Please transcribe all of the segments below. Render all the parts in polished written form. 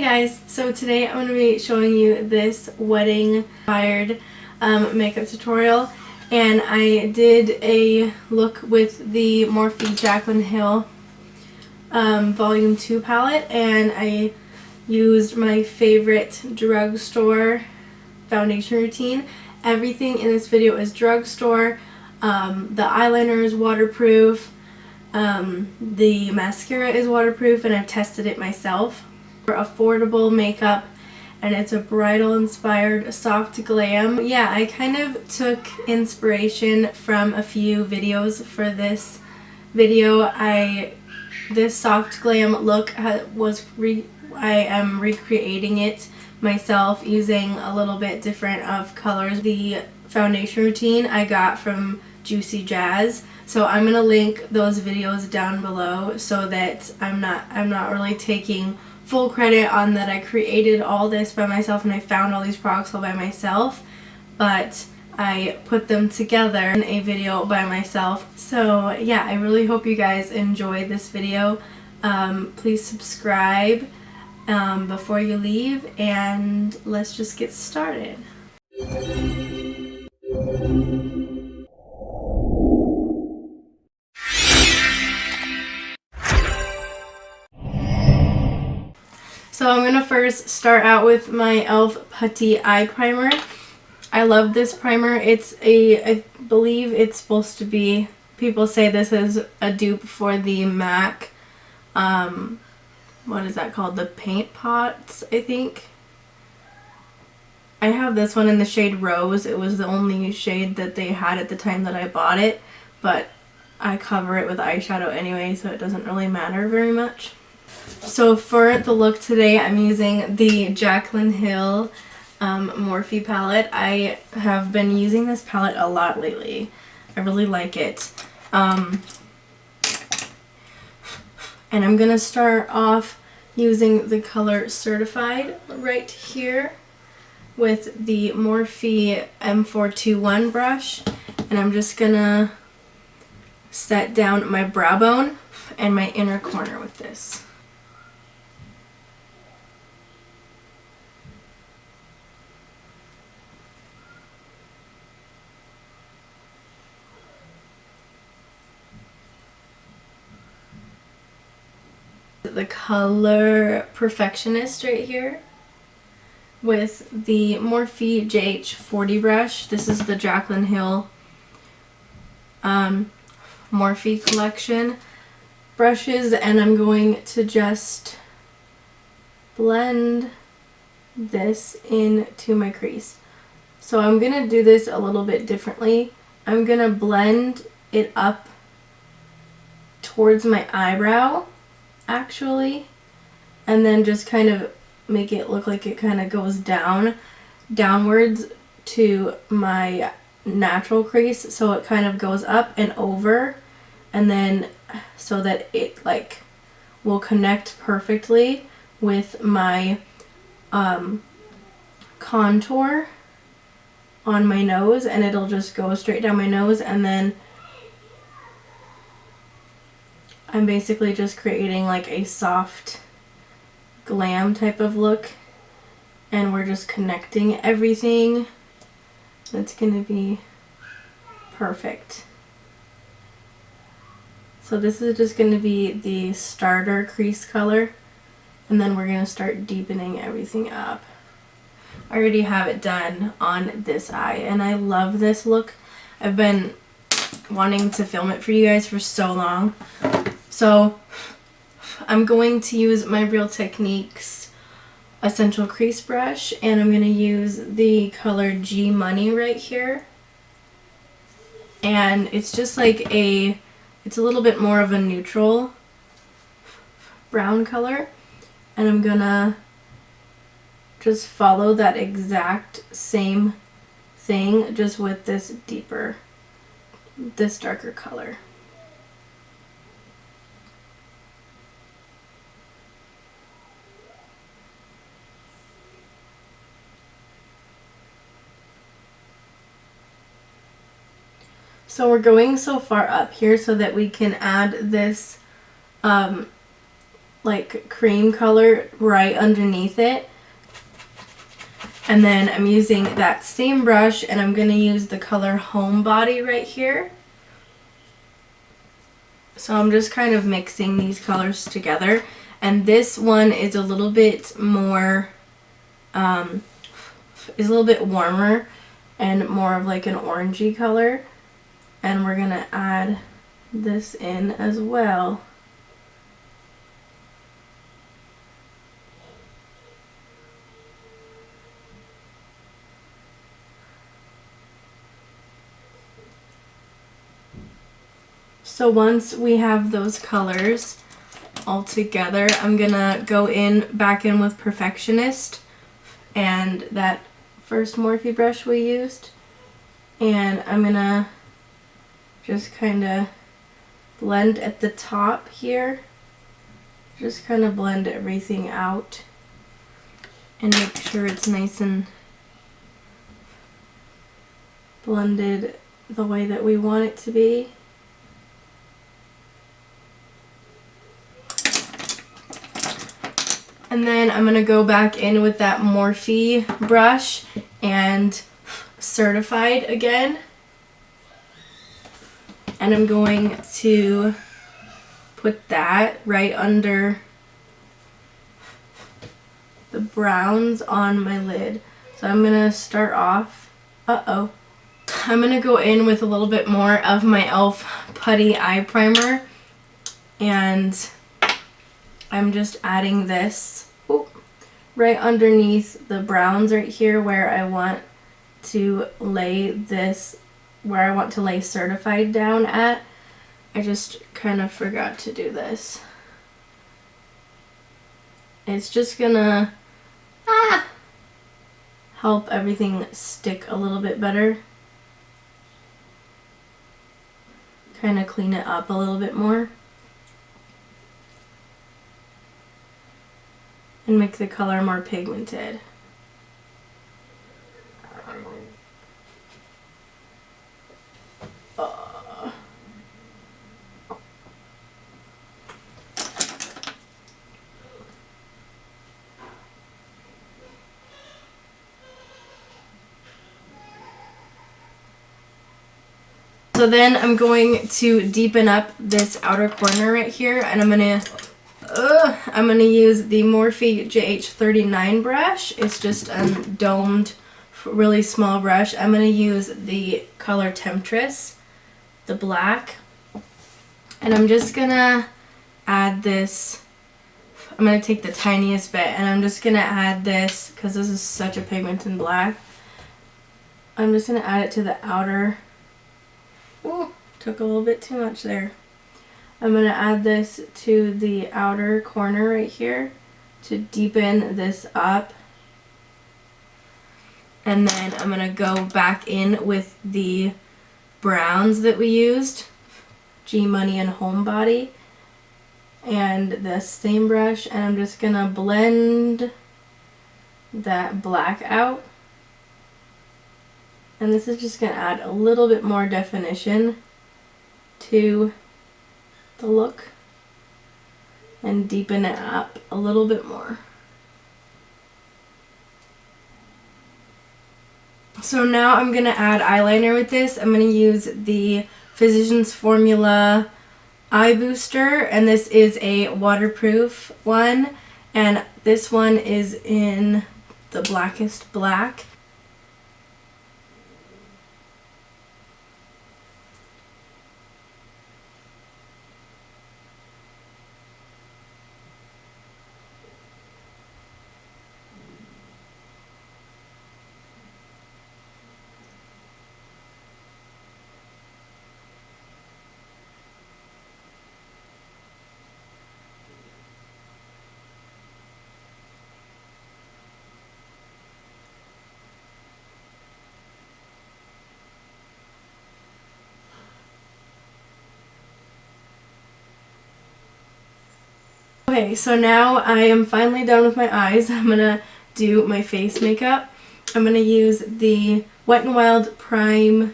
guys, so today I'm going to be showing you this wedding inspired makeup tutorial, and I did a look with the Morphe Jaclyn Hill Volume 2 palette, and I used my favorite drugstore foundation routine. Everything in this video is drugstore. The eyeliner is waterproof, the mascara is waterproof, and I've tested it myself. For affordable makeup, and it's a bridal inspired soft glam. Yeah, I kind of took inspiration from a few videos for this video. This soft glam look I am recreating it myself using a little bit different of colors. The foundation routine I got from Juicy Jazz, so I'm gonna link those videos down below so that I'm not really taking full credit on that I created all this by myself and I found all these products all by myself, but I put them together in a video by myself. So yeah, I really hope you guys enjoyed this video. Please subscribe before you leave, and let's just get started. So I'm going to first start out with my e.l.f. Putty Eye Primer. I love this primer. I believe it's supposed to be, people say this is a dupe for the MAC, what is that called? The Paint Pots, I think. I have this one in the shade Rose. It was the only shade that they had at the time that I bought it, but I cover it with eyeshadow anyway, so it doesn't really matter very much. So for the look today, I'm using the Jaclyn Hill Morphe palette. I have been using this palette a lot lately. I really like it. And I'm going to start off using the color Certified right here with the Morphe M421 brush. And I'm just going to set down my brow bone and my inner corner with this. The color Perfectionist right here with the Morphe JH40 brush. This is the Jaclyn Hill Morphe collection brushes, and I'm going to just blend this into my crease. So I'm going to do this a little bit differently. I'm going to blend it up towards my eyebrow actually, and then just kind of make it look like it kind of goes downwards to my natural crease, so it kind of goes up and over, and then so that it like will connect perfectly with my contour on my nose, and it'll just go straight down my nose, and then I'm basically just creating like a soft glam type of look, and we're just connecting everything. It's gonna be perfect. So this is just gonna be the starter crease color, and then we're gonna start deepening everything up. I already have it done on this eye, and I love this look. I've been wanting to film it for you guys for so long. So I'm going to use my Real Techniques Essential Crease Brush, and I'm going to use the color G Money right here. And it's just like it's a little bit more of a neutral brown color. And I'm going to just follow that exact same thing, just with this darker color. So we're going so far up here so that we can add this like cream color right underneath it. And then I'm using that same brush and I'm going to use the color Homebody right here. So I'm just kind of mixing these colors together. And this one is a little bit more, is a little bit warmer and more of like an orangey color. And we're going to add this in as well. So once we have those colors all together, I'm gonna go back in with Perfectionist and that first Morphe brush we used, and I'm gonna just kind of blend at the top here, just kind of blend everything out and make sure it's nice and blended the way that we want it to be. And then I'm going to go back in with that Morphe brush and Certified again. And I'm going to put that right under the browns on my lid. So I'm going to start off, I'm going to go in with a little bit more of my e.l.f. Putty Eye Primer. And I'm just adding this right underneath the browns right here where I want to lay this, where I want to lay Certified down at. I just kind of forgot to do this. It's just gonna help everything stick a little bit better. Kind of clean it up a little bit more. And make the color more pigmented. So then I'm going to deepen up this outer corner right here, and I'm gonna use the Morphe JH39 brush. It's just a domed, really small brush. I'm gonna use the color Temptress, the black, and I'm just gonna add this. I'm gonna take the tiniest bit, and I'm just gonna add this because this is such a pigmented black. I'm just gonna add it to the outer. Ooh, took a little bit too much there. I'm going to add this to the outer corner right here to deepen this up. And then I'm going to go back in with the browns that we used, G Money and Homebody, and the same brush, and I'm just going to blend that black out. And this is just going to add a little bit more definition to the look and deepen it up a little bit more. So now I'm going to add eyeliner with this. I'm going to use the Physicians Formula Eye Booster, and this is a waterproof one, and this one is in the blackest black. Okay, so now I am finally done with my eyes. I'm going to do my face makeup. I'm going to use the Wet n Wild Primer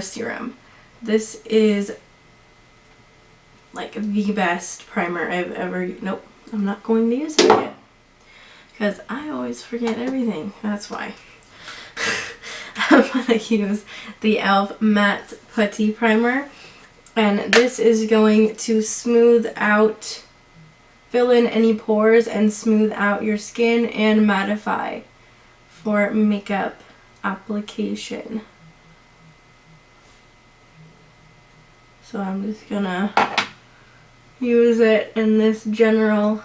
Serum. This is like the best primer I've ever, nope, I'm not going to use it yet. Because I always forget everything, that's why. I'm going to use the e.l.f. Matte Putty Primer. And this is going to smooth out, fill in any pores and smooth out your skin and mattify for makeup application. So I'm just gonna use it in this general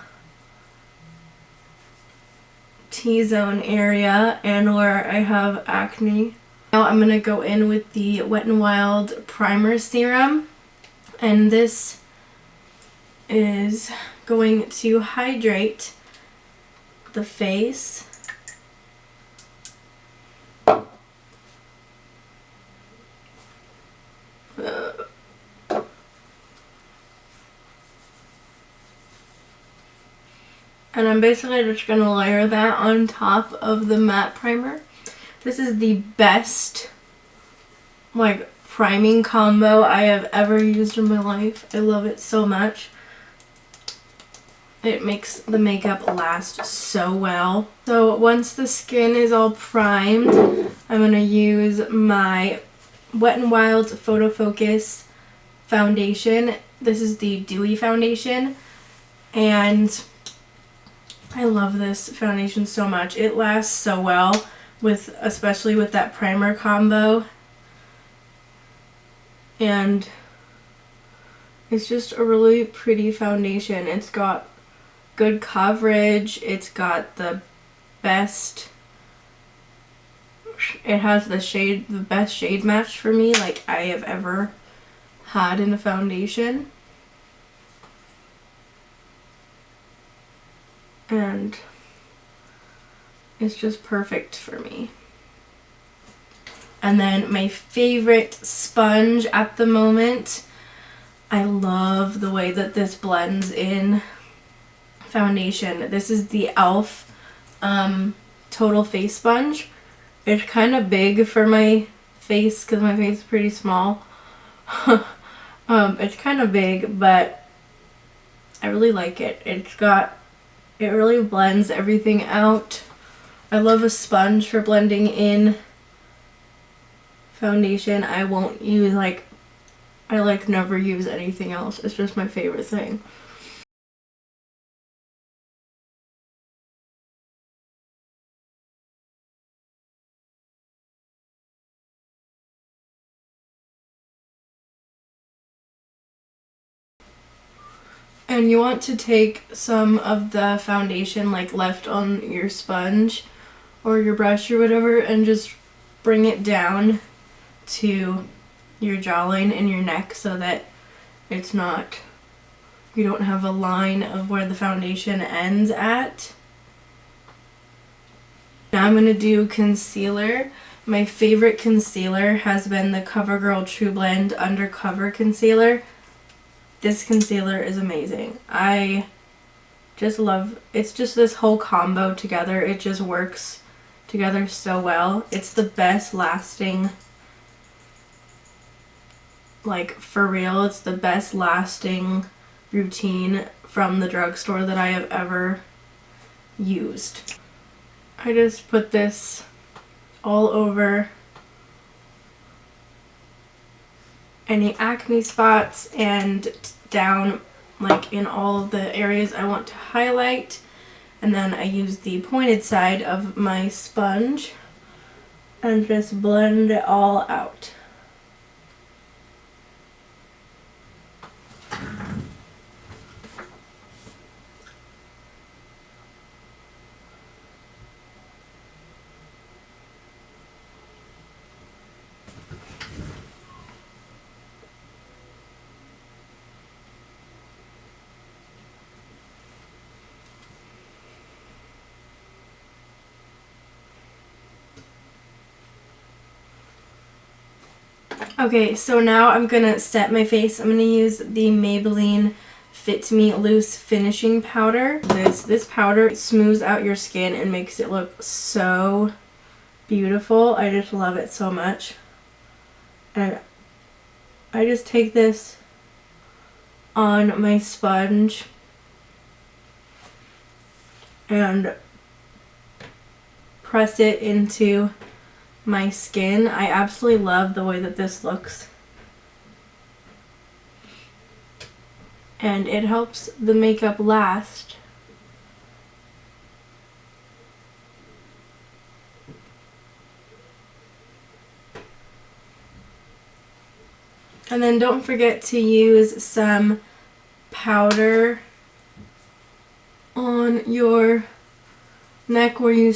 T-zone area and where I have acne. Now I'm gonna go in with the Wet n Wild Primer Serum, and this is going to hydrate the face. And I'm basically just going to layer that on top of the matte primer. This is the best, like, priming combo I have ever used in my life. I love it so much. It makes the makeup last so well. So once the skin is all primed, I'm going to use my Wet n Wild Photofocus foundation. This is the Dewy foundation, and I love this foundation so much. It lasts so well, especially with that primer combo. And it's just a really pretty foundation. It's got good coverage. It's got the best, it has the best shade match for me like I have ever had in a foundation. And it's just perfect for me. And then my favorite sponge at the moment, I love the way that this blends in foundation. This is the e.l.f. Total Face Sponge. It's kind of big for my face because my face is pretty small. It's kind of big, but I really like it. It really blends everything out. I love a sponge for blending in foundation. I won't use, I never use anything else. It's just my favorite thing. And you want to take some of the foundation left on your sponge or your brush or whatever and just bring it down to your jawline and your neck so that it's not, you don't have a line of where the foundation ends at. Now I'm going to do concealer. My favorite concealer has been the Covergirl Trublend Undercover Concealer. This concealer is amazing. I just love, it's just this whole combo together. It just works together so well. It's the best lasting, for real, it's the best lasting routine from the drugstore that I have ever used. I just put this all over any acne spots and down in all of the areas I want to highlight, and then I use the pointed side of my sponge and just blend it all out. Okay, so now I'm gonna set my face. I'm gonna use the Maybelline Fit Me Loose Finishing Powder. This powder smooths out your skin and makes it look so beautiful. I just love it so much. And I just take this on my sponge and press it into my skin. I absolutely love the way that this looks. And it helps the makeup last. And then don't forget to use some powder on your neck where you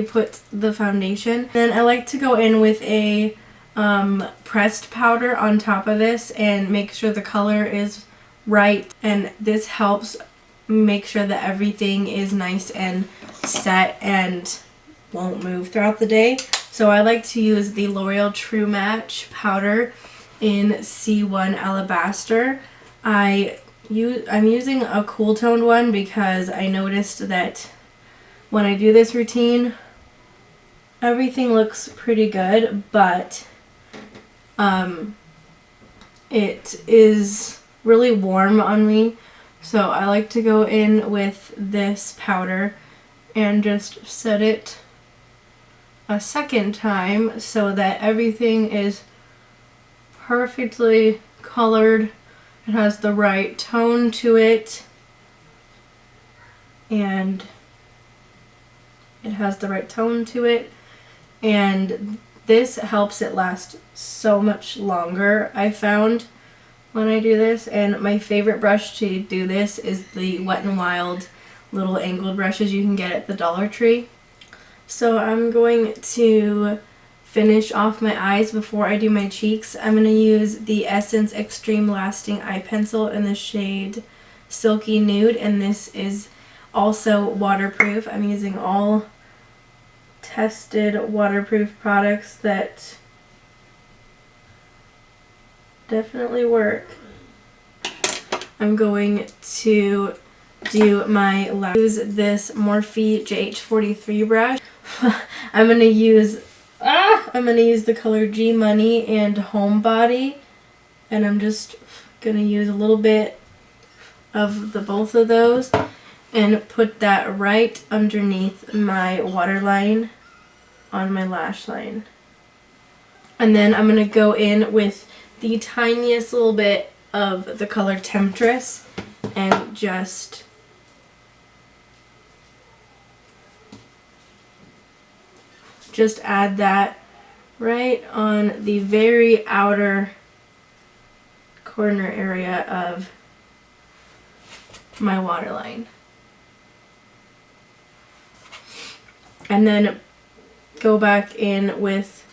put the foundation. Then I like to go in with a pressed powder on top of this and make sure the color is right, and this helps make sure that everything is nice and set and won't move throughout the day. So I like to use the L'Oreal True Match powder in C1 Alabaster. I'm using a cool toned one because I noticed that when I do this routine, everything looks pretty good, but it is really warm on me. So I like to go in with this powder and just set it a second time so that everything is perfectly colored. It has the right tone to it, and this helps it last so much longer, I found, when I do this. And my favorite brush to do this is the Wet n Wild little angled brushes you can get at the Dollar Tree. So I'm going to finish off my eyes before I do my cheeks. I'm going to use the Essence Extreme Lasting Eye Pencil in the shade Silky Nude, and this is also waterproof. I'm using all tested waterproof products that definitely work. I'm going to do my lash. Use this Morphe JH43 brush. I'm gonna use the color G Money and Homebody, and I'm just gonna use a little bit of both of those and put that right underneath my waterline on my lash line. And then I'm gonna go in with the tiniest little bit of the color Temptress and just add that right on the very outer corner area of my waterline. And then go back in with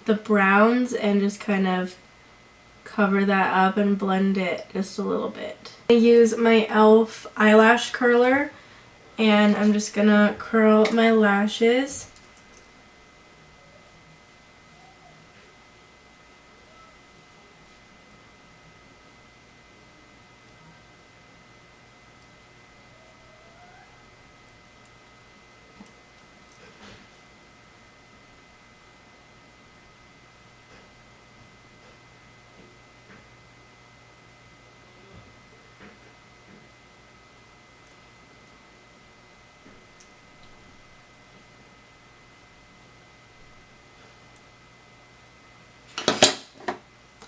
the browns and just kind of cover that up and blend it just a little bit. I use my e.l.f. eyelash curler, and I'm just gonna curl my lashes.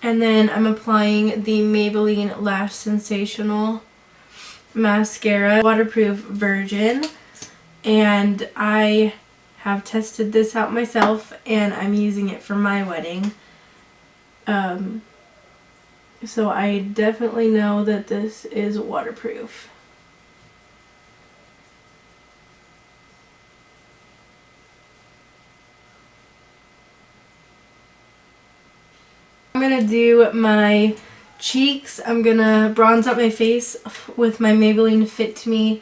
And then I'm applying the Maybelline Lash Sensational mascara, waterproof version, and I have tested this out myself and I'm using it for my wedding. So I definitely know that this is waterproof. I'm gonna do my cheeks. I'm gonna bronze up my face with my Maybelline Fit Me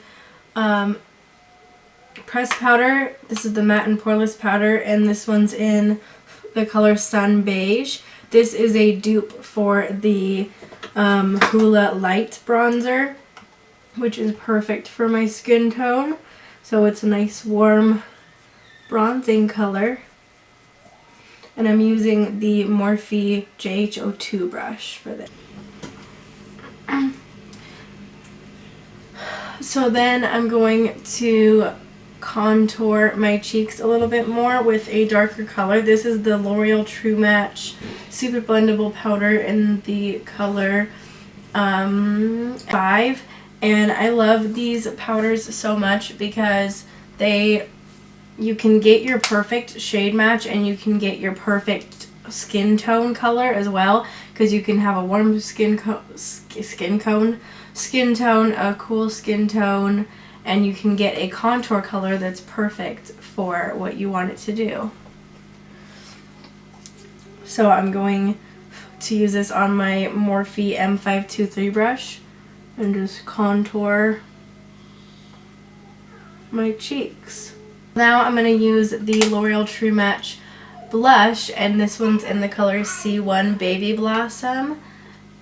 press powder. This is the matte and poreless powder, and this one's in the color Sun Beige. This is a dupe for the Hoola Light bronzer, which is perfect for my skin tone. So it's a nice warm bronzing color. And I'm using the Morphe JH02 brush for this. So then I'm going to contour my cheeks a little bit more with a darker color. This is the L'Oreal True Match Super Blendable Powder in the color 5. And I love these powders so much because you can get your perfect shade match and you can get your perfect skin tone color as well, because you can have a warm skin tone, a cool skin tone, and you can get a contour color that's perfect for what you want it to do. So I'm going to use this on my Morphe M523 brush and just contour my cheeks. Now I'm going to use the L'Oreal True Match blush, and this one's in the color C1 Baby Blossom,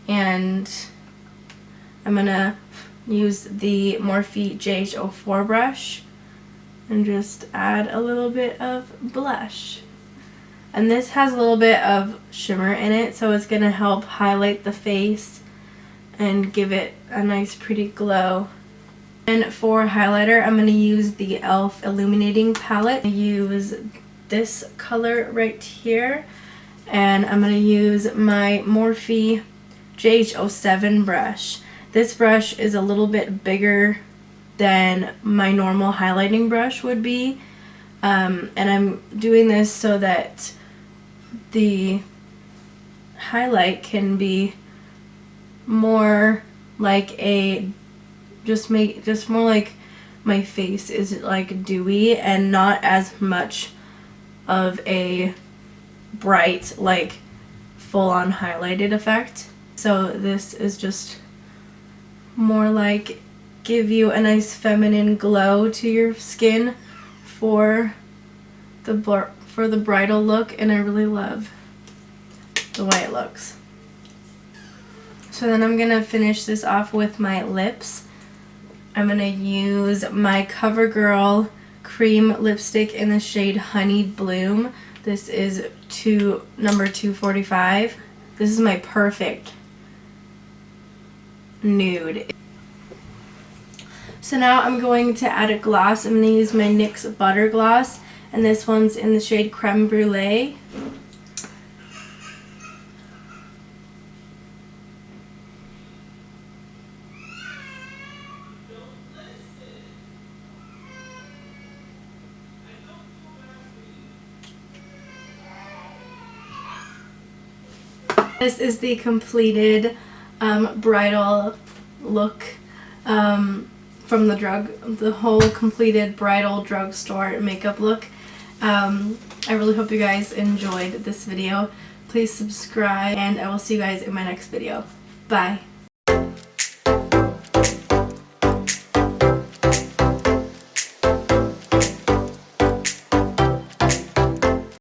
and I'm going to use the Morphe JH04 brush and just add a little bit of blush. And this has a little bit of shimmer in it, so it's going to help highlight the face and give it a nice pretty glow. And for highlighter, I'm going to use the e.l.f. Illuminating Palette. I use this color right here, and I'm going to use my Morphe JH07 brush. This brush is a little bit bigger than my normal highlighting brush would be, and I'm doing this so that the highlight can be more like just more like my face is like dewy and not as much of a bright, like full-on highlighted effect. So this is just more like give you a nice feminine glow to your skin for the bridal look, and I really love the way it looks. So then I'm gonna finish this off with my lips. I'm gonna use my Covergirl cream lipstick in the shade Honey Bloom. This is number 245. This is my perfect nude. So now I'm going to add a gloss. I'm going to use my NYX Butter Gloss, and this one's in the shade Creme Brulee. This is the completed bridal look from the whole completed bridal drugstore makeup look. I really hope you guys enjoyed this video. Please subscribe, and I will see you guys in my next video. Bye.